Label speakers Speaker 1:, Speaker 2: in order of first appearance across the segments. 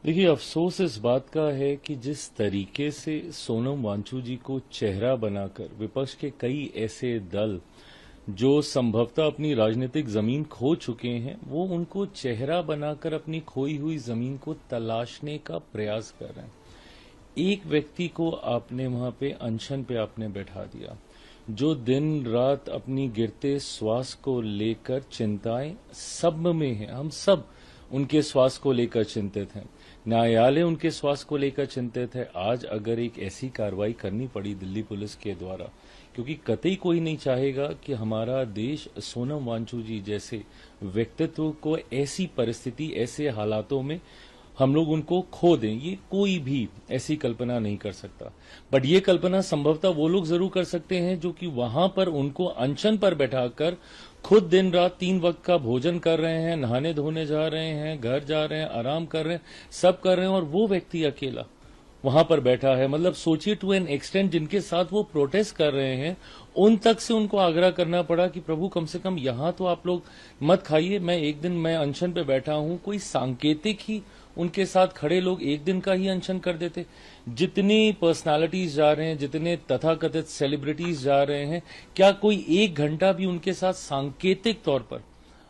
Speaker 1: देखिए, अफसोस इस बात का है कि जिस तरीके से सोनम वांगचुक जी को चेहरा बनाकर विपक्ष के कई ऐसे दल जो संभवतः अपनी राजनीतिक जमीन खो चुके हैं, वो उनको चेहरा बनाकर अपनी खोई हुई जमीन को तलाशने का प्रयास कर रहे हैं। एक व्यक्ति को आपने वहां पे अनशन पे आपने बैठा दिया, जो दिन रात अपनी गिरते श्वास को लेकर चिंताएं सब में है। हम सब उनके स्वास्थ्य को लेकर चिंतित हैं, न्यायालय उनके स्वास्थ्य को लेकर चिंतित है। आज अगर एक ऐसी कार्रवाई करनी पड़ी दिल्ली पुलिस के द्वारा, क्योंकि कतई कोई नहीं चाहेगा कि हमारा देश सोनम वांगचुक जी जैसे व्यक्तित्व को ऐसी परिस्थिति, ऐसे हालातों में हम लोग उनको खो दें, ये कोई भी ऐसी कल्पना नहीं कर सकता। बट ये कल्पना संभवतः वो लोग जरूर कर सकते हैं जो कि वहां पर उनको अनशन पर बैठाकर खुद दिन रात 3 वक्त का भोजन कर रहे हैं, नहाने धोने जा रहे हैं, घर जा रहे हैं, आराम कर रहे हैं, सब कर रहे हैं, और वो व्यक्ति अकेला वहां पर बैठा है। मतलब सोचिए, टू एन एक्सटेंट जिनके साथ वो प्रोटेस्ट कर रहे हैं, उन तक से उनको आग्रह करना पड़ा कि प्रभु कम से कम यहां तो आप लोग मत खाइए, मैं अनशन पे बैठा हूं। कोई सांकेतिक ही उनके साथ खड़े लोग एक दिन का ही अनशन कर देते। जितनी पर्सनालिटीज जा रहे हैं, जितने तथाकथित सेलिब्रिटीज जा रहे हैं, क्या कोई 1 घंटा भी उनके साथ सांकेतिक तौर पर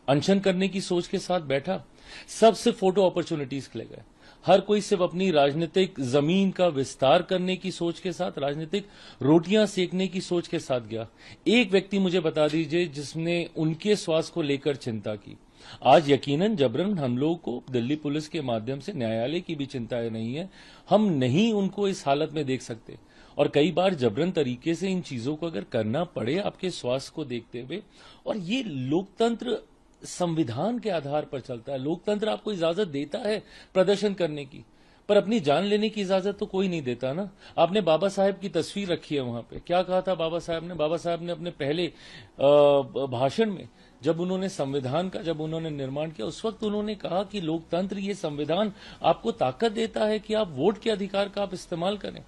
Speaker 1: अनशन करने की सोच के साथ बैठा? सब सिर्फ फोटो अपॉर्चुनिटीज के लिए गए। हर कोई सिर्फ अपनी राजनीतिक जमीन का विस्तार करने की सोच के साथ, राजनीतिक रोटियां सेकने की सोच के साथ गया। एक व्यक्ति मुझे बता दीजिए जिसने उनके स्वास्थ्य को लेकर चिंता की। आज यकीनन जबरन हम लोगों को दिल्ली पुलिस के माध्यम से न्यायालय की भी चिंता नहीं है। हम नहीं उनको इस हालत में देख सकते, और कई बार जबरन तरीके से इन चीजों को अगर करना पड़े आपके स्वास्थ्य को देखते हुए। और ये लोकतंत्र संविधान के आधार पर चलता है। लोकतंत्र आपको इजाजत देता है प्रदर्शन करने की, पर अपनी जान लेने की इजाजत तो कोई नहीं देता ना। आपने बाबा साहेब की तस्वीर रखी है वहां पे, क्या कहा था बाबा साहेब ने अपने पहले भाषण में, जब उन्होंने संविधान का उन्होंने निर्माण किया, उस वक्त उन्होंने कहा कि लोकतंत्र, ये संविधान आपको ताकत देता है कि आप वोट के अधिकार का आप इस्तेमाल करें।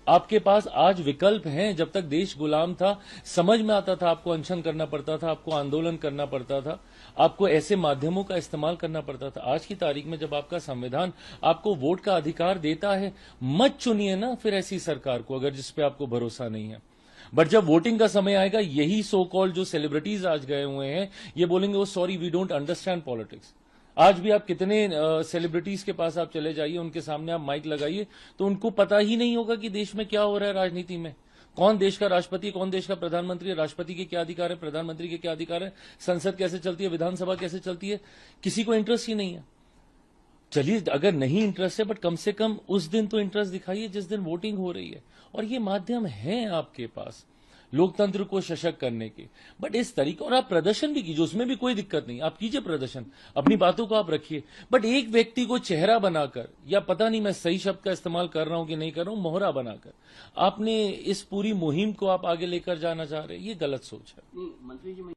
Speaker 1: आपके पास आज विकल्प हैं। जब तक देश गुलाम था, समझ में आता था आपको अनशन करना पड़ता था, आपको आंदोलन करना पड़ता था, आपको ऐसे माध्यमों का इस्तेमाल करना पड़ता था। आज की तारीख में जब आपका संविधान आपको वोट का अधिकार देता है, मत चुनिए ना फिर ऐसी सरकार को अगर जिस पे आपको भरोसा नहीं है। बट जब वोटिंग का समय आएगा, यही सो कॉल जो सेलिब्रिटीज आज गए हुए हैं, ये बोलेंगे oh sorry we don't understand politics. आज भी आप कितने सेलिब्रिटीज के पास आप चले जाइए, उनके सामने आप माइक लगाइए, तो उनको पता ही नहीं होगा कि देश में क्या हो रहा है राजनीति में। कौन देश का राष्ट्रपति, कौन देश का प्रधानमंत्री है, राष्ट्रपति के क्या अधिकार है, प्रधानमंत्री के क्या अधिकार है, संसद कैसे चलती है, विधानसभा कैसे चलती है, किसी को इंटरेस्ट ही नहीं है। चलिए, अगर नहीं इंटरेस्ट है, बट कम से कम उस दिन तो इंटरेस्ट दिखाइए जिस दिन वोटिंग हो रही है। और ये माध्यम है आपके पास लोकतंत्र को सशक्त करने के। बट इस तरीके, और आप प्रदर्शन भी कीजिए, उसमें भी कोई दिक्कत नहीं, आप कीजिए प्रदर्शन, अपनी बातों को आप रखिए। बट एक व्यक्ति को चेहरा बनाकर, या पता नहीं मैं सही शब्द का इस्तेमाल कर रहा हूं कि नहीं कर रहा हूं, मोहरा बनाकर आपने इस पूरी मुहिम को आप आगे लेकर जाना चाह रहे हैं, ये गलत सोच है।
Speaker 2: मंत्री जी